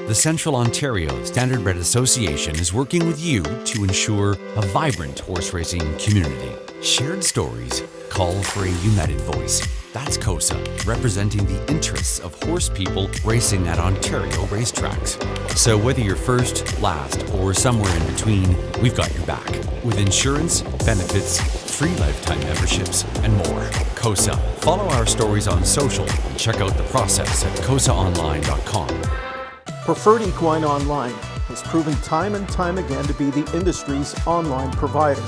the Central Ontario Standardbred Association is working with you to ensure a vibrant horse racing community. Shared stories call for a united voice. That's COSA, representing the interests of horse people racing at Ontario racetracks. So whether you're first, last, or somewhere in between, we've got your back. With insurance, benefits, free lifetime memberships, and more. COSA. Follow our stories on social and check out the process at cosaonline.com. Preferred Equine Online has proven time and time again to be the industry's online provider,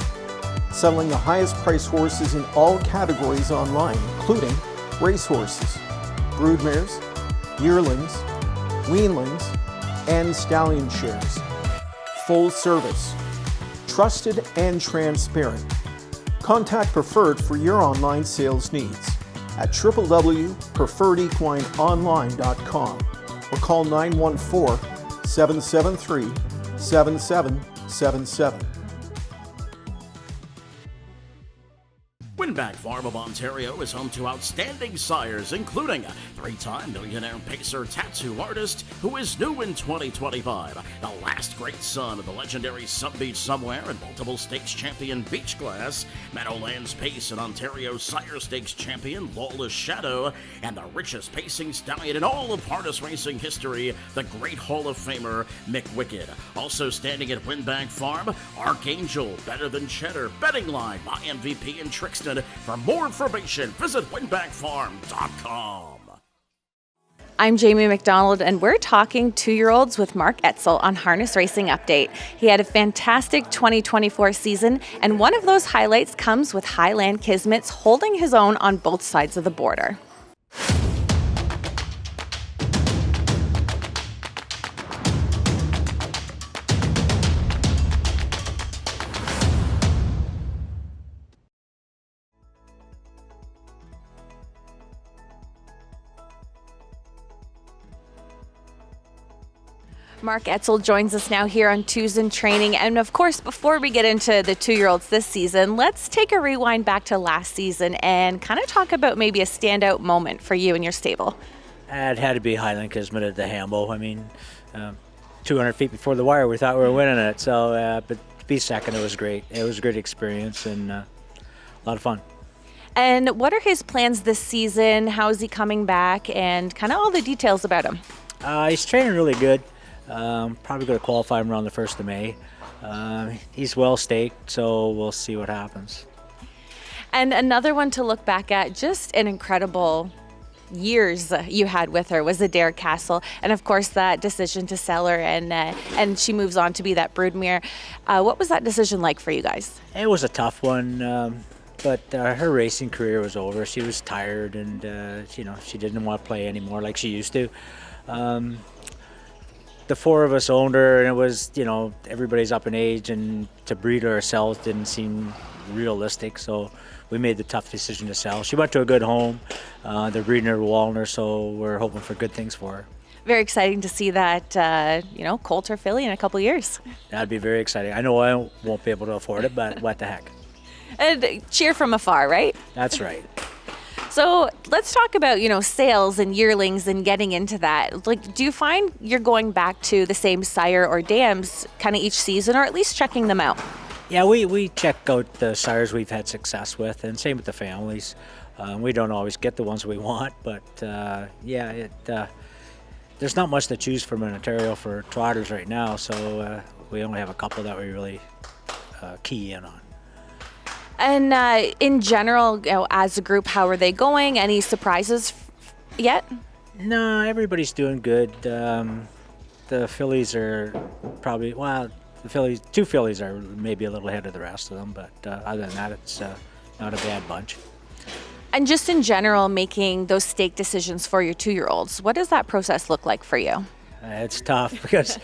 selling the highest priced horses in all categories online, including racehorses, broodmares, yearlings, weanlings, and stallion shares. Full service, trusted and transparent. Contact Preferred for your online sales needs at www.preferredequineonline.com or call 914-773-7777. Winback Farm of Ontario is home to outstanding sires, including a three-time millionaire pacer tattoo artist who is new in 2025, the last great son of the legendary Sub Beach Somewhere and multiple stakes champion Beachglass, Meadowlands Pace and Ontario Sire Stakes champion Lawless Shadow, and the richest pacing stallion in all of harness racing history, the great Hall of Famer Mick Wicked. Also standing at Winback Farm, Archangel, Better Than Cheddar, Betting Line, My MVP, and Trixton. For more information, visit winbackfarm.com. I'm Jaimi MacDonald, and we're talking two-year-olds with Mark Etsell on Harness Racing Update. He had a fantastic 2024 season, and one of those highlights comes with Highland Kismet's holding his own on both sides of the border. Mark Etsell joins us now here on Twos in Training. And of course, before we get into the two-year-olds this season, let's take a rewind back to last season and kind of talk about maybe a standout moment for you and your stable. It had to be Highland Kismet at the Hambo. I mean, 200 feet before the wire, we thought we were winning it. So, but to be second, it was great. It was a great experience and a lot of fun. And what are his plans this season? How is he coming back? And kind of all the details about him. He's training really good. Probably going to qualify him around the 1st of May. He's well staked, so we'll see what happens. And another one to look back at, just an incredible years you had with her, was Adair Castle. And of course, that decision to sell her and she moves on to be that broodmare. What was that decision like for you guys? It was a tough one, but her racing career was over. She was tired and, she didn't want to play anymore like she used to. The four of us owned her, and it was, everybody's up in age, and to breed her ourselves didn't seem realistic, so we made the tough decision to sell. She went to a good home. They're breeding her to Walner, so we're hoping for good things for her. Very exciting to see that, colt or filly in a couple years. That'd be very exciting. I know I won't be able to afford it, but what the heck. And cheer from afar, right? That's right. So let's talk about, sales and yearlings and getting into that. Like, do you find you're going back to the same sire or dams kind of each season, or at least checking them out? Yeah, we check out the sires we've had success with, and same with the families. We don't always get the ones we want, but there's not much to choose from in Ontario for trotters right now, so we only have a couple that we really key in on. And in general, as a group, how are they going? Any surprises yet? No, everybody's doing good. The fillies are probably, two fillies are maybe a little ahead of the rest of them, but other than that, it's not a bad bunch. And just in general, making those stake decisions for your two-year-olds, what does that process look like for you? It's tough because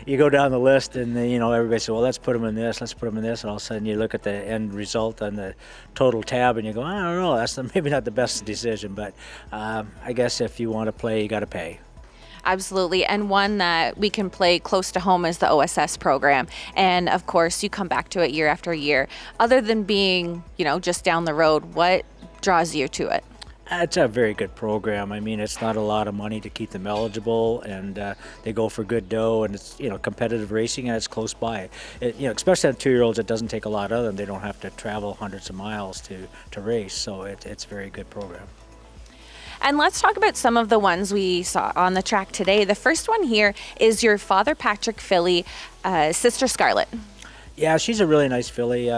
you go down the list and everybody says, well, let's put them in this, let's put them in this, and all of a sudden you look at the end result on the total tab and you go, I don't know, that's maybe not the best decision, but I guess if you want to play, you got to pay. Absolutely, and one that we can play close to home is the OSS program, and of course you come back to it year after year. Other than being, just down the road, what draws you to it? It's a very good program. I mean, it's not a lot of money to keep them eligible, and they go for good dough, and it's competitive racing, and it's close by. Especially on 2-year-olds, it doesn't take a lot of them. They don't have to travel hundreds of miles to race, so it's a very good program. And let's talk about some of the ones we saw on the track today. The first one here is your Father Patrick filly, sister Scarlett. Yeah, she's a really nice filly.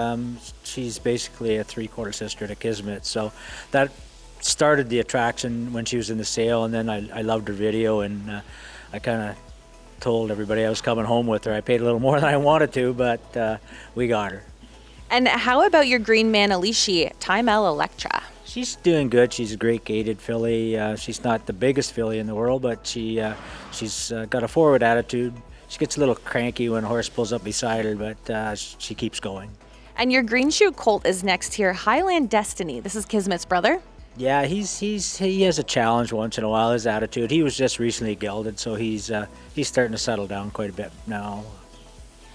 She's basically a 3/4 sister to Kismet, so that started the attraction when she was in the sale, and then I loved her video, and I kind of told everybody I was coming home with her. I paid a little more than I wanted to, but we got her. And how about your green Manalishi, Tymal Electra? She's doing good. She's a great gaited filly. She's not the biggest filly in the world, but she's got a forward attitude. She gets a little cranky when a horse pulls up beside her, but she keeps going. And your Greenshoe colt is next here, Highland Destiny. This is Kismet's brother. Yeah, he has a challenge once in a while. His attitude. He was just recently gelded, so he's starting to settle down quite a bit now.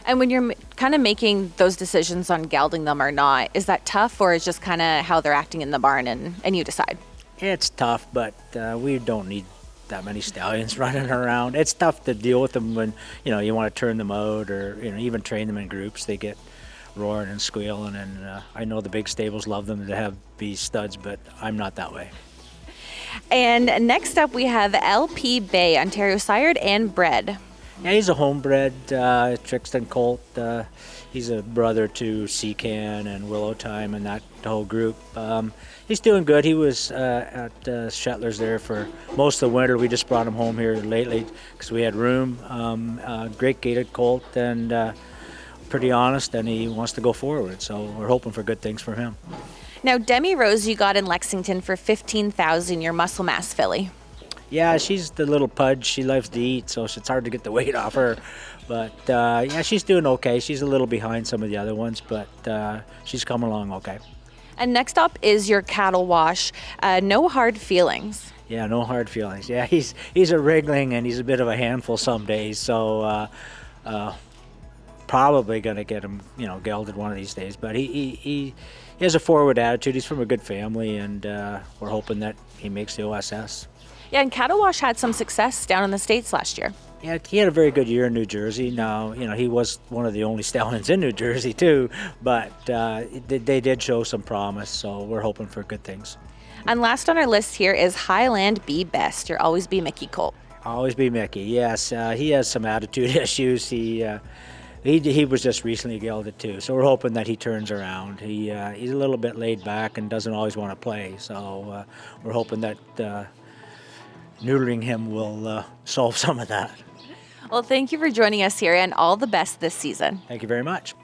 And when you're kind of making those decisions on gelding them or not, is that tough, or is just kind of how they're acting in the barn and you decide? It's tough, but we don't need that many stallions running around. It's tough to deal with them when you want to turn them out, or even train them in groups. They get roaring and squealing, and I know the big stables love them to be studs, but I'm not that way. And next up we have LP Bay, Ontario sired and bred. Yeah, he's a homebred Trixton colt. He's a brother to Seacan and Willow Time and that whole group. He's doing good. He was at Shetler's there for most of the winter. We just brought him home here lately because we had room. Great gaited colt, and pretty honest, and he wants to go forward, so we're hoping for good things for him. Now, Demirose you got in Lexington for $15,000, your muscle mass filly. Yeah, she's the little pudge. She loves to eat, so it's hard to get the weight off her. But yeah, she's doing okay. She's a little behind some of the other ones, but she's coming along okay. And next up is your Cattlewash, no hard feelings. Yeah, no hard feelings. Yeah, he's a wriggling, and he's a bit of a handful some days, so probably going to get him, gelded one of these days. But he has a forward attitude. He's from a good family, and we're hoping that he makes the OSS. Yeah, and Cattlewash had some success down in the States last year. Yeah, he had a very good year in New Jersey. Now, he was one of the only stallions in New Jersey, too. But they did show some promise, so we're hoping for good things. And last on our list here is Highland Be Best, your Always Be Miki colt. Always Be Miki, yes. He has some attitude issues. He was just recently gelded, too. So we're hoping that he turns around. He's a little bit laid back and doesn't always want to play. So we're hoping that neutering him will solve some of that. Well, thank you for joining us here, and all the best this season. Thank you very much.